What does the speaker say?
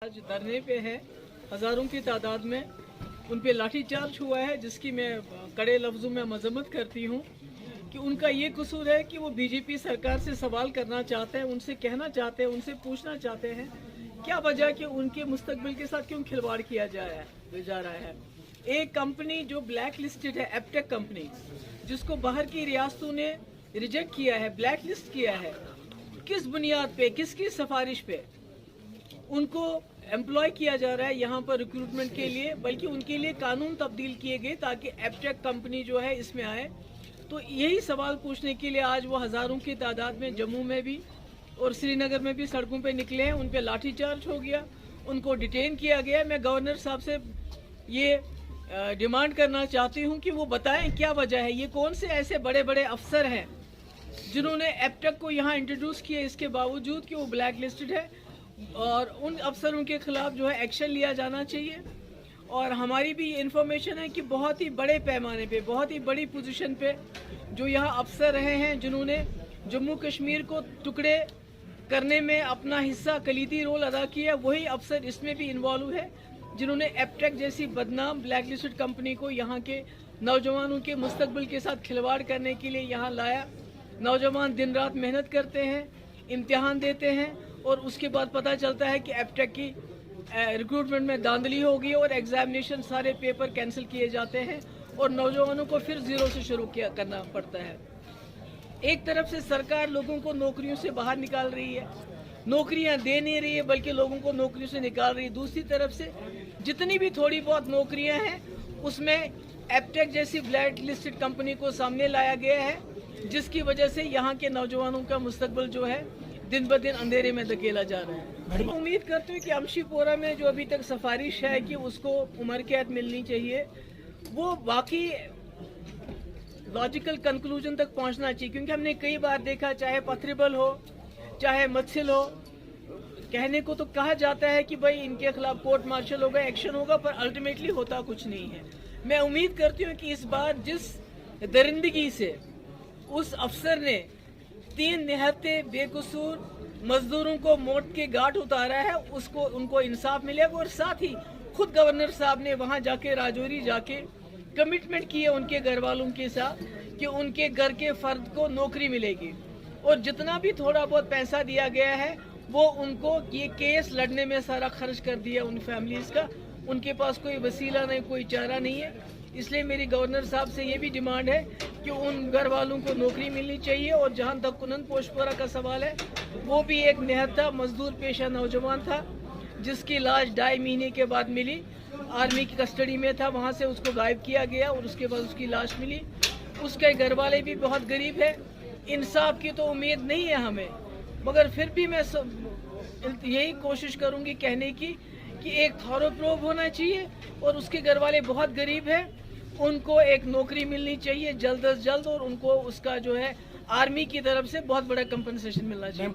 आज धरने पे है, हजारों की तादाद में उन पे लाठीचार्ज हुआ है, जिसकी मैं कड़े लफ्जों में मजम्मत करती हूँ कि उनका ये कसूर है कि वो बीजेपी सरकार से सवाल करना चाहते हैं, उनसे कहना चाहते हैं, उनसे पूछना चाहते हैं क्या वजह कि उनके मुस्तकबिल के साथ क्यों खिलवाड़ किया जा रहा है। एक कंपनी जो ब्लैक लिस्टेड है, एपटेक कंपनी, जिसको बाहर की रियासतों ने रिजेक्ट किया है, ब्लैक लिस्ट किया है, किस बुनियाद पे, किसकी सिफारिश पे उनको एम्प्लॉय किया जा रहा है यहाँ पर रिक्रूटमेंट के लिए, बल्कि उनके लिए कानून तब्दील किए गए ताकि एपटेक कंपनी जो है इसमें आए। तो यही सवाल पूछने के लिए आज वो हज़ारों की तादाद में जम्मू में भी और श्रीनगर में भी सड़कों पे निकले हैं। उन पे लाठीचार्ज हो गया, उनको डिटेन किया गया। मैं गवर्नर साहब से ये डिमांड करना चाहती हूँ कि वो बताएं क्या वजह है, ये कौन से ऐसे बड़े बड़े अफसर हैं जिन्होंने एपटेक को यहाँ इंट्रोड्यूस किया इसके बावजूद कि वो ब्लैक लिस्टेड है, और उन अफसरों के खिलाफ जो है एक्शन लिया जाना चाहिए। और हमारी भी ये इन्फॉर्मेशन है कि बहुत ही बड़े पैमाने पे, बहुत ही बड़ी पोजीशन पे जो यहाँ अफसर रहे हैं, जिन्होंने जम्मू कश्मीर को टुकड़े करने में अपना हिस्सा, कलीदी रोल अदा किया, वही अफसर इसमें भी इन्वॉल्व है, जिन्होंने एपटेक जैसी बदनाम ब्लैक लिस्टेड कंपनी को यहाँ के नौजवानों के मुस्तकबिल के साथ खिलवाड़ करने के लिए यहाँ लाया। नौजवान दिन रात मेहनत करते हैं, इम्तिहान देते हैं, और उसके बाद पता चलता है कि एपटेक की रिक्रूटमेंट में धांधली होगी और एग्जामिनेशन सारे पेपर कैंसिल किए जाते हैं और नौजवानों को फिर जीरो से शुरू करना पड़ता है। एक तरफ से सरकार लोगों को नौकरियों से बाहर निकाल रही है, नौकरियां दे नहीं रही है, बल्कि लोगों को नौकरियों से निकाल रही है। दूसरी तरफ से जितनी भी थोड़ी बहुत नौकरियां हैं उसमें एपटेक जैसी ब्लैक लिस्टेड कंपनी को सामने लाया गया है, जिसकी वजह से यहाँ के नौजवानों का मुस्तकबिल जो है दिन ब दिन अंधेरे में धकेला जा रहा है। उम्मीद करते हैं कि अमशीपोरा में जो अभी तक सिफारिश है कि उसको उम्र कैद मिलनी चाहिए, वो वाकई लॉजिकल कंक्लूजन तक पहुंचना चाहिए, क्योंकि हमने कई बार देखा, चाहे पथरेबल हो चाहे मत्सिल हो, कहने को तो कहा जाता है कि भाई इनके खिलाफ कोर्ट मार्शल होगा, एक्शन होगा, पर अल्टीमेटली होता कुछ नहीं है। मैं उम्मीद करती हूँ कि इस बार जिस दरिंदगी से उस अफसर ने 3 निहत्ते बेकसूर मजदूरों को मौत के घाट उतारा है, उसको उनको इंसाफ मिलेगा। और साथ ही खुद गवर्नर साहब ने वहां जाके राजौरी जाके कमिटमेंट किए उनके घर वालों के साथ कि उनके घर के फर्द को नौकरी मिलेगी, और जितना भी थोड़ा बहुत पैसा दिया गया है वो उनको ये केस लड़ने में सारा खर्च कर दिया उन फैमिलीज का। उनके पास कोई वसीला नहीं, कोई चारा नहीं है। इसलिए मेरी गवर्नर साहब से ये भी डिमांड है कि उन घर वालों को नौकरी मिलनी चाहिए। और जहां तक कुनन पोशपोरा का सवाल है, वो भी एक निहत्ता मजदूर पेशा नौजवान था जिसकी लाश 2.5 महीने के बाद मिली, आर्मी की कस्टडी में था, वहां से उसको गायब किया गया और उसके बाद उसकी लाश मिली। उसके घर वाले भी बहुत गरीब है। इंसाफ की तो उम्मीद नहीं है हमें, मगर फिर भी मैं यही कोशिश करूंगी कहने की कि एक थॉरो प्रोब होना चाहिए, और उसके घर वाले बहुत गरीब हैं, उनको एक नौकरी मिलनी चाहिए जल्द से जल्द, और उनको उसका जो है आर्मी की तरफ से बहुत बड़ा कंपनसेशन मिलना चाहिए।